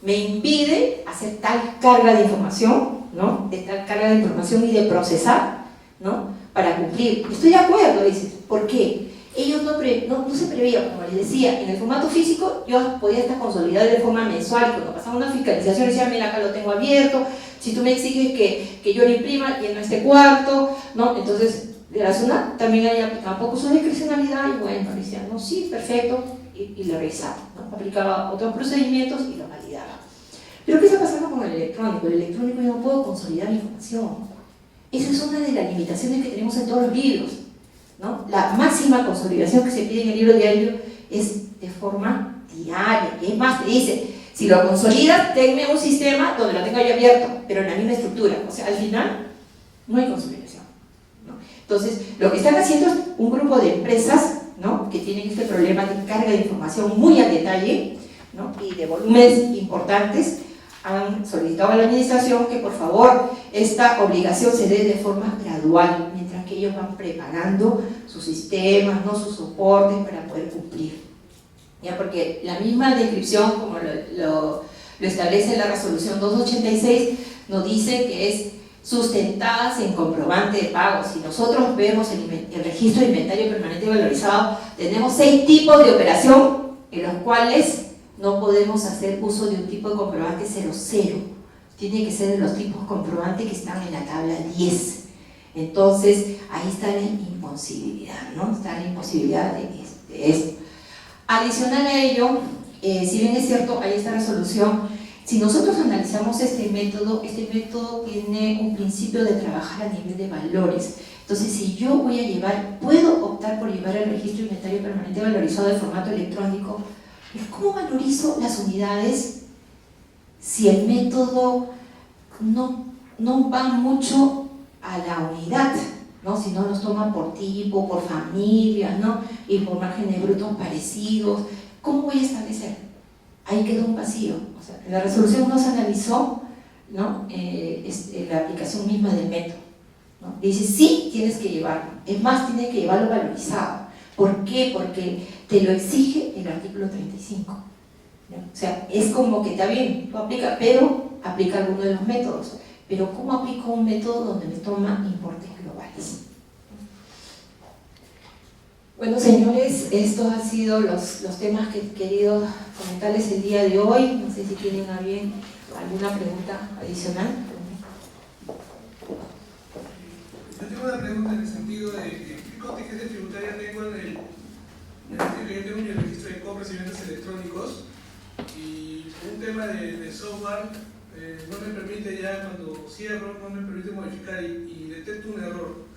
me impide hacer tal carga de información, ¿no?, de tal carga de información y de procesar, ¿no?, para cumplir. Estoy de acuerdo, dices. ¿Por qué? Ellos no se preveían, como les decía, en el formato físico yo podía estar consolidado de forma mensual, y cuando pasaba una fiscalización decía, mira, acá lo tengo abierto, si tú me exiges que yo lo imprima, lleno este cuarto, ¿no? Entonces, de la zona también ahí aplicaba poco su discrecionalidad, y bueno, decían, no, sí, perfecto, y lo revisaba, ¿no? Aplicaba otros procedimientos y lo validaba. Pero ¿qué está pasando con el electrónico? El electrónico yo no puedo consolidar información. Esa es una de las limitaciones que tenemos en todos los libros, ¿no? La máxima consolidación que se pide en el libro diario es de forma diaria, y es más, te dice, si lo consolidas, tenme un sistema donde lo tenga yo abierto, pero en la misma estructura. O sea, al final no hay consolidación, ¿no? Entonces, lo que están haciendo es un grupo de empresas, ¿no?, que tienen este problema de carga de información muy al detalle, ¿no?, y de volúmenes importantes. Han solicitado a la administración que por favor esta obligación se dé de forma gradual, mientras que ellos van preparando sus sistemas, ¿no?, sus soportes para poder cumplir. ¿Ya? Porque la misma descripción, como lo establece la resolución 286, nos dice que es sustentadas en comprobante de pago. Si nosotros vemos el registro de inventario permanente valorizado, tenemos 6 tipos de operación en los cuales no podemos hacer uso de un tipo de comprobante 00. Tiene que ser de los tipos comprobantes que están en la tabla 10. Entonces, ahí está la imposibilidad, ¿no? Está la imposibilidad de esto. Adicional a ello, si bien es cierto, hay esta resolución, si nosotros analizamos este método tiene un principio de trabajar a nivel de valores. Entonces, si yo voy a llevar, puedo optar por llevar el registro de inventario permanente valorizado de formato electrónico, pero ¿cómo valorizo las unidades si el método no va mucho a la unidad, ¿no?, si no los toman por tipo, por familia, ¿no?, y por márgenes brutos parecidos? ¿Cómo voy a establecer? Ahí quedó un vacío. O sea, en la resolución no se analizó, ¿no?, la aplicación misma del método, ¿no? Dice, sí, tienes que llevarlo. Es más, tienes que llevarlo valorizado. ¿Por qué? Porque te lo exige el artículo 35. ¿No? O sea, es como que está bien, lo aplica, pero aplica alguno de los métodos. Pero ¿cómo aplico un método donde me toma importes globales? Bueno, señores, estos han sido los temas que he querido comentarles el día de hoy. No sé si tienen a bien alguna pregunta adicional. Yo tengo una pregunta en el sentido de qué contingencia tributaria tengo en el que yo tengo mi registro de compras y ventas electrónicos, y un tema de software no me permite ya, cuando cierro, no me permite modificar y detecto un error.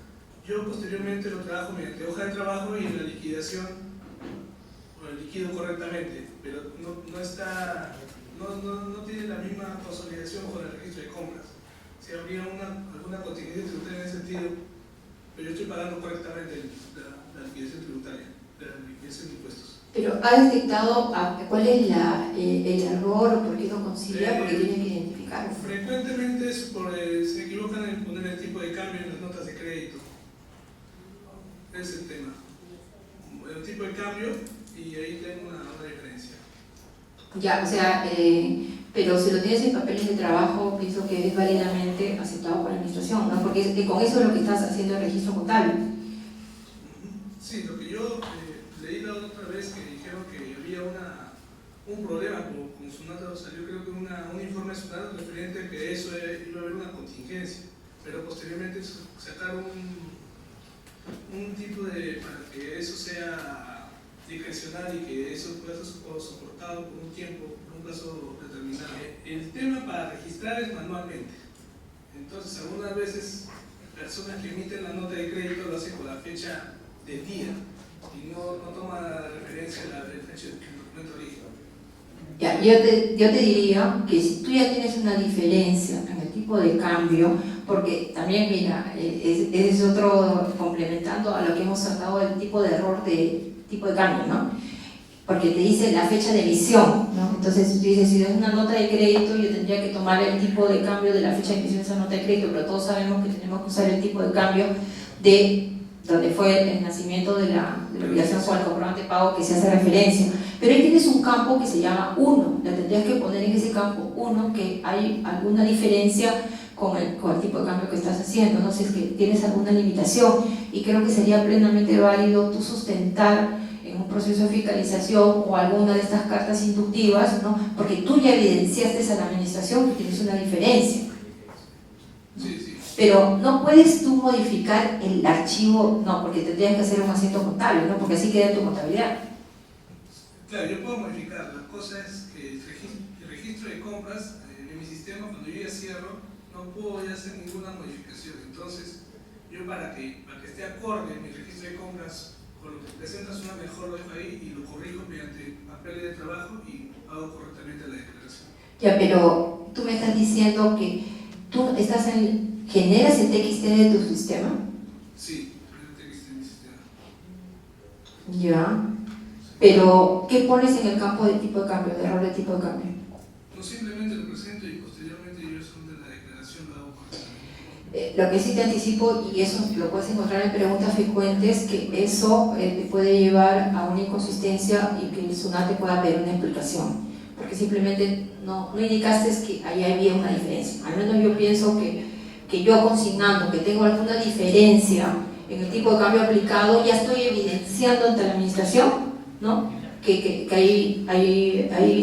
Yo posteriormente lo trabajo mediante hoja de trabajo, y en la liquidación liquido correctamente, pero no tiene la misma consolidación con el registro de compras. Si habría alguna contingencia tributaria en ese sentido, pero yo estoy pagando correctamente la liquidación tributaria, la liquidación de impuestos. Pero ¿ha detectado cuál es el error o por qué no concilia? Porque tiene que identificarlo. Frecuentemente se equivocan en poner el tipo de cambio en las notas de crédito. Ese es el tema. El tipo de cambio, y ahí tengo una diferencia. Ya, o sea, pero si lo tienes en papeles de trabajo, pienso que es válidamente aceptado por la administración, ¿no? Porque con eso es lo que estás haciendo el registro contable. Sí, lo que yo leí la otra vez que dijeron que había un problema con Sunat, salió creo que un informe de Sunat referente a que eso iba a haber una contingencia, pero posteriormente sacaron un tipo para que eso sea discrecional y que eso pueda ser soportado por un tiempo, por un plazo determinado. El tema para registrar es manualmente. Entonces, algunas veces personas que emiten la nota de crédito lo hacen con la fecha del día y no toman la referencia a la fecha del documento de origen. Ya, yo te diría que si tú ya tienes una diferencia en el tipo de cambio, porque también, mira, ese es otro, complementando a lo que hemos tratado del tipo de error de tipo de cambio, ¿no? Porque te dice la fecha de emisión, ¿no? Entonces tú dices, si es una nota de crédito, yo tendría que tomar el tipo de cambio de la fecha de emisión de esa nota de crédito, pero todos sabemos que tenemos que usar el tipo de cambio de donde fue el nacimiento de la obligación con el comprobante de pago que se hace referencia. Pero ahí tienes un campo que se llama 1, le tendrías que poner en ese campo 1 que hay alguna diferencia con el tipo de cambio que estás haciendo, no sé si es que tienes alguna limitación, y creo que sería plenamente válido tú sustentar en un proceso de fiscalización o alguna de estas cartas inductivas, ¿no? Porque tú ya evidenciaste a la administración que tienes una diferencia. Sí. Pero no puedes tú modificar el archivo, no, porque tendrías que hacer un asiento contable, ¿no? Porque así queda en tu contabilidad. Claro, yo puedo modificar. La cosa es que el registro de compras en mi sistema, cuando yo ya cierro, no puedo ya hacer ninguna modificación. Entonces, yo para que esté acorde en mi registro de compras, con lo que presentas una mejor, lo dejo ahí y lo corrijo mediante papeles de trabajo y hago correctamente la declaración. Ya, pero tú me estás diciendo que tú generas el TXT de tu sistema. Sí, el TXT de mi sistema. Ya. Pero, ¿qué pones en el campo de tipo de cambio, de error de tipo de cambio? No, simplemente lo presento y posteriormente yo son de la declaración lo hago correctamente. Lo que sí te anticipo, y eso lo puedes encontrar en preguntas frecuentes, que eso te puede llevar a una inconsistencia y que el SUNAT te pueda pedir una explicación, porque simplemente no indicaste que ahí había una diferencia. Al menos yo pienso que yo consignando que tengo alguna diferencia en el tipo de cambio aplicado, ya estoy evidenciando ante la administración, ¿no? Que hay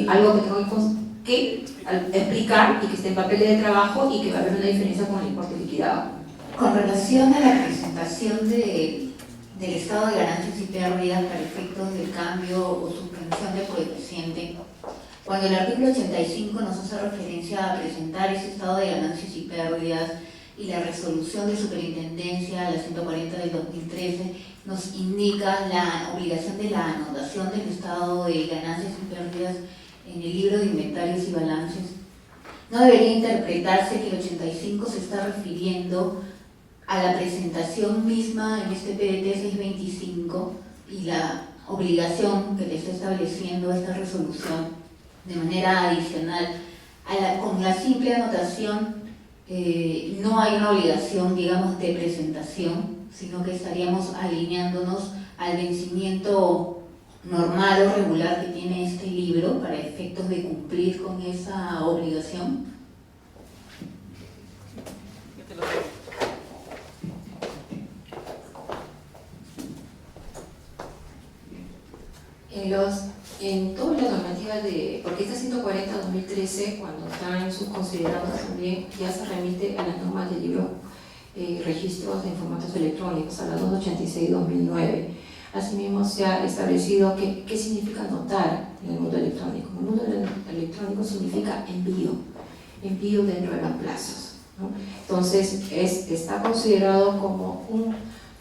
algo que tengo que explicar y que esté en papel de trabajo y que va a haber una diferencia con el importe liquidado. Con relación a la presentación del estado de ganancias y pérdidas para efectos del cambio o suspensión del coeficiente, cuando el artículo 85 nos hace referencia a presentar ese estado de ganancias y pérdidas y la resolución de superintendencia, la 140 del 2013, nos indica la obligación de la anotación del estado de ganancias y pérdidas en el libro de inventarios y balances. No debería interpretarse que el 85 se está refiriendo a la presentación misma en este PDT 625 y la obligación que te está estableciendo esta resolución de manera adicional. Con la simple anotación no hay una obligación, digamos, de presentación, sino que estaríamos alineándonos al vencimiento normal o regular que tiene este libro para efectos de cumplir con esa obligación. En toda la normativa porque esta 140-2013, cuando está en sus considerados también, ya se remite a las normas del libro registros de formatos electrónicos, a la 286-2009. Asimismo, se ha establecido qué significa anotar en el mundo electrónico. En el mundo electrónico significa envío dentro de los plazos, ¿no? Entonces, está considerado como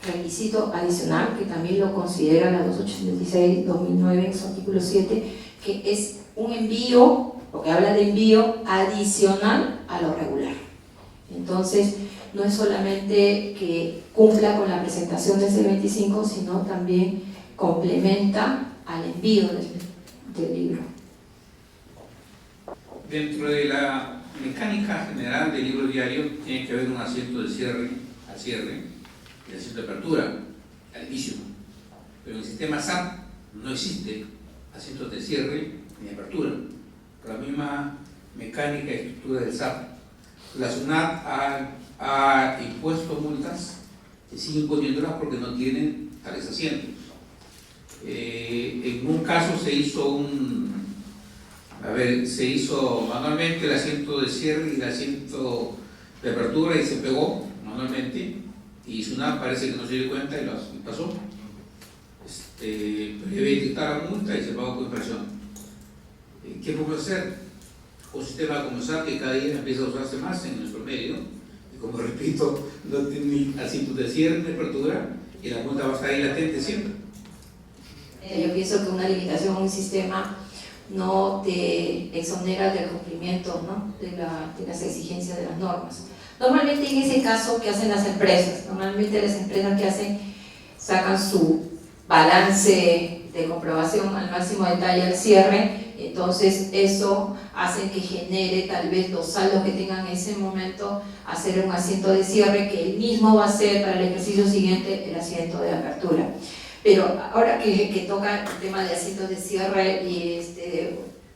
requisito adicional, que también lo considera la 286-2009 en su artículo 7, que es un envío, porque habla de envío adicional a lo regular. Entonces, no es solamente que cumpla con la presentación del C25, sino también complementa al envío del libro. Dentro de la mecánica general del libro diario tiene que haber un asiento de cierre al cierre y el asiento de apertura al inicio. Pero en el sistema SAP no existe asientos de cierre ni apertura, por la misma mecánica y estructura del SAP. La SUNAT ha impuesto multas y sigue imponiéndolas porque no tienen tales asientos. En un caso se hizo manualmente el asiento de cierre y el asiento de apertura y se pegó manualmente, y SUNAT parece que no se dio cuenta y pasó. Pero debe dictar la multa y se pagó con infracción. ¿Qué podemos hacer? Un sistema como SAP que cada día empieza a usarse más en nuestro medio, y como repito, no tiene ni asientos de cierre ni apertura, y la multa va a estar ahí latente siempre. Yo pienso que una limitación a un sistema no te exonera del cumplimiento, ¿no?, de las exigencias de las normas. Normalmente en ese caso, ¿qué hacen las empresas? Normalmente las empresas que sacan su balance de comprobación al máximo detalle al cierre, entonces eso hace que genere tal vez los saldos que tengan en ese momento, hacer un asiento de cierre que el mismo va a ser para el ejercicio siguiente el asiento de apertura. Pero ahora que toca el tema de asientos de cierre, y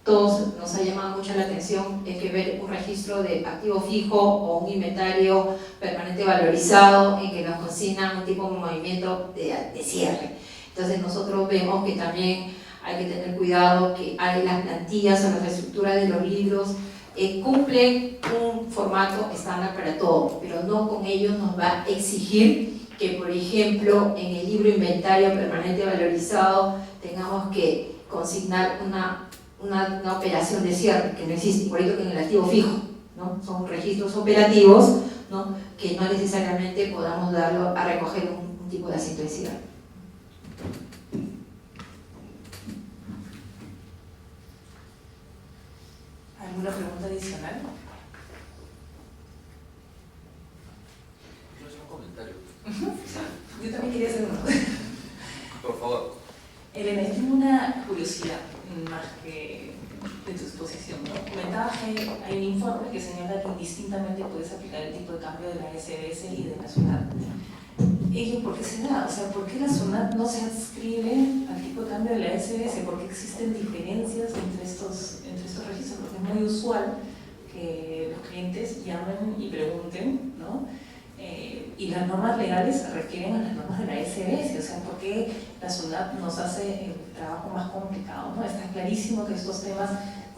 todos nos ha llamado mucho la atención, es que ver un registro de activo fijo o un inventario permanente valorizado en que nos consignan un tipo de movimiento de cierre. Entonces nosotros vemos que también hay que tener cuidado, que hay las plantillas o las estructuras de los libros cumplen un formato estándar para todo, pero no con ello nos va a exigir que, por ejemplo, en el libro inventario permanente valorizado tengamos que consignar una operación de cierre, que no existe, igualito que en el activo fijo, ¿no? Son registros operativos, ¿no?, que no necesariamente podamos darlo a recoger un tipo de asiento de cierre. ¿Alguna pregunta adicional? Yo un comentario. Yo también quería hacer uno. Por favor. Elena, yo tengo una curiosidad más que de tu exposición, ¿no? Comentabas que hay un informe que señala que indistintamente puedes aplicar el tipo de cambio de la SBS y de la SUNAT. ¿Ello por qué se da? O sea, ¿por qué la SUNAT no se adscribe al tipo de cambio de la SBS? ¿Por qué existen diferencias entre estos registros? Porque es muy usual que los clientes llamen y pregunten, ¿no? Y las normas legales se refieren a las normas de la SBS, o sea, ¿por qué la SUNAT nos hace el trabajo más complicado, ¿no? Está clarísimo que estos temas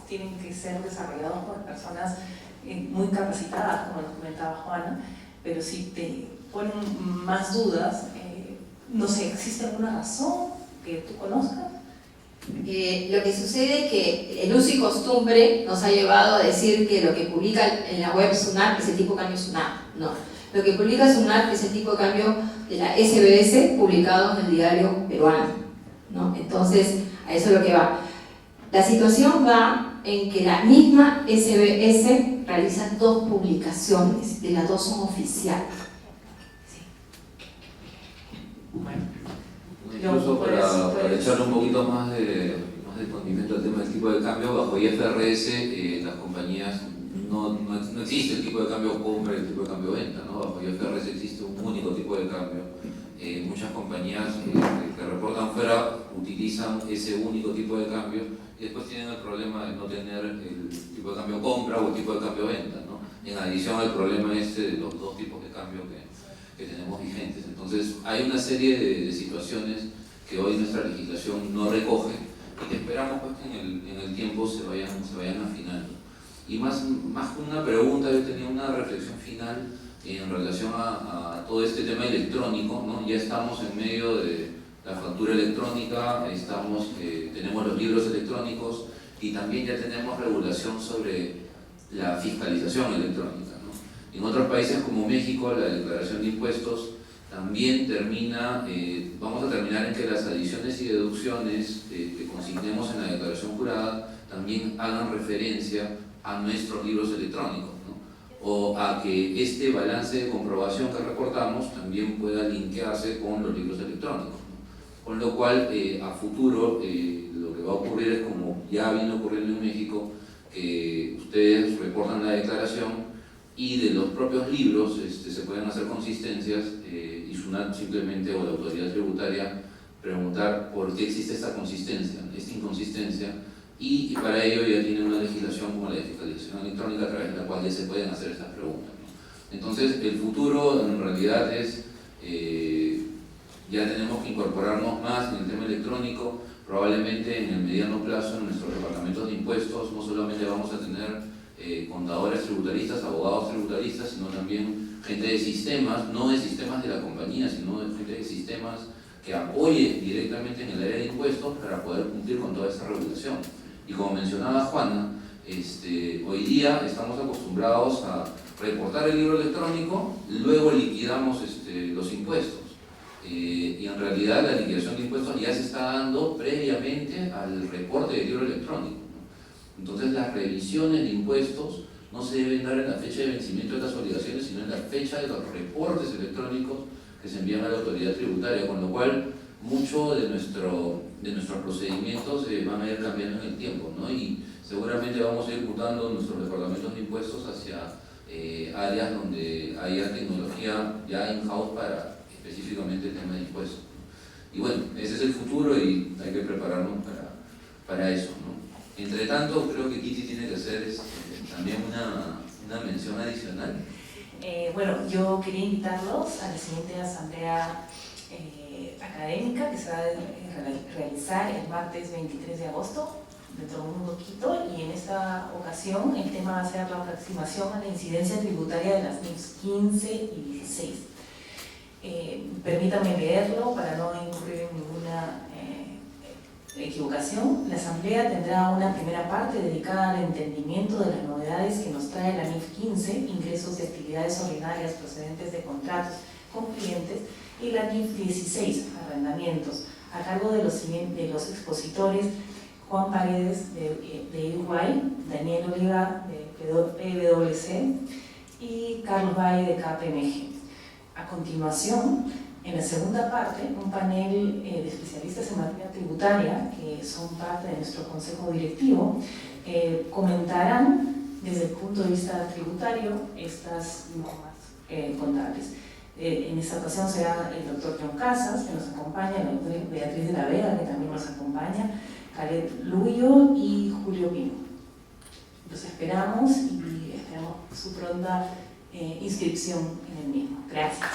tienen que ser desarrollados por personas muy capacitadas, como nos comentaba Juana, pero si te ponen más dudas, no sé, ¿existe alguna razón que tú conozcas? Lo que sucede es que el uso y costumbre nos ha llevado a decir que lo que publica en la web SUNAT es el tipo de cambio SUNAT. No, lo que publica SUNAT es el tipo de cambio de la SBS publicado en el diario peruano, ¿no? Entonces, a eso es lo que va. La situación va en que la misma SBS realiza dos publicaciones, de las dos son oficiales. Sí. Bueno. Incluso para echarle un poquito más de condimento al tema del tipo de cambio, bajo IFRS las compañías no existe el tipo de cambio compra y el tipo de cambio venta, ¿no? Bajo IFRS existe un único tipo de cambio. Muchas compañías que reportan fuera utilizan ese único tipo de cambio y después tienen el problema de no tener el tipo de cambio compra o el tipo de cambio venta, ¿no? En adición al problema de los dos tipos de cambio que tenemos vigentes. Entonces hay una serie de situaciones que hoy nuestra legislación no recoge y que esperamos pues, que en el tiempo se vayan afinando. Y más que una pregunta, yo tenía una reflexión final en relación a todo este tema electrónico, ¿no? Ya estamos en medio de la factura electrónica, tenemos los libros electrónicos y también ya tenemos regulación sobre la fiscalización electrónica, ¿no? En otros países como México, la declaración de impuestos también vamos a terminar en que las adiciones y deducciones que consignemos en la declaración jurada también hagan referencia a nuestros libros electrónicos, ¿no? O a que este balance de comprobación que reportamos también pueda linkearse con los libros electrónicos, ¿no? Con lo cual, a futuro, lo que va a ocurrir es, como ya viene ocurriendo en México, que ustedes reportan la declaración y de los propios libros se pueden hacer consistencias y SUNAT simplemente, o la autoridad tributaria, preguntar por qué existe esta inconsistencia, y para ello ya tienen una legislación como la de fiscalización electrónica, a través de la cual ya se pueden hacer estas preguntas, ¿no? Entonces, el futuro en realidad es, ya tenemos que incorporarnos más en el tema electrónico. Probablemente en el mediano plazo en nuestros departamentos de impuestos no solamente vamos a tener contadores tributaristas, abogados tributaristas, sino también gente de sistemas, no de sistemas de la compañía, sino de gente de sistemas que apoye directamente en el área de impuestos para poder cumplir con toda esta regulación. Y como mencionaba Juana, hoy día estamos acostumbrados a reportar el libro electrónico, luego liquidamos los impuestos. Y en realidad la liquidación de impuestos ya se está dando previamente al reporte del libro electrónico, ¿no? Entonces las revisiones de impuestos no se deben dar en la fecha de vencimiento de las obligaciones, sino en la fecha de los reportes electrónicos que se envían a la autoridad tributaria, con lo cual mucho de nuestros procedimientos van a ir cambiando en el tiempo, ¿no? Y seguramente vamos a ir mutando nuestros departamentos de impuestos hacia áreas donde haya tecnología ya in-house para específicamente el tema de impuestos, ¿no? Y bueno, ese es el futuro y hay que prepararnos para eso, ¿no? Entre tanto, creo que Kitty tiene que hacer también una mención adicional. Bueno, yo quería invitarlos a la siguiente asamblea académica que se va a realizar el martes 23 de agosto, dentro de un poquito, y en esta ocasión el tema va a ser la aproximación a la incidencia tributaria de las NIFs 15 y 16. Permítanme leerlo para no incurrir en ninguna equivocación. La asamblea tendrá una primera parte dedicada al entendimiento de las novedades que nos trae la NIF 15, ingresos de actividades ordinarias procedentes de contratos con clientes, y la NIF 16, arrendamientos, a cargo de los expositores Juan Paredes de EY, Daniel Oliva de PwC y Carlos Valle de KPMG. A continuación, en la segunda parte, un panel de especialistas en materia tributaria, que son parte de nuestro consejo directivo, comentarán desde el punto de vista tributario estas normas contables. En esta ocasión será el doctor John Casas, que nos acompaña, la doctora Beatriz de la Vega, que también nos acompaña, Jared Luyo y Julio Pino. Los esperamos y esperamos su pronta inscripción en el mismo. Gracias.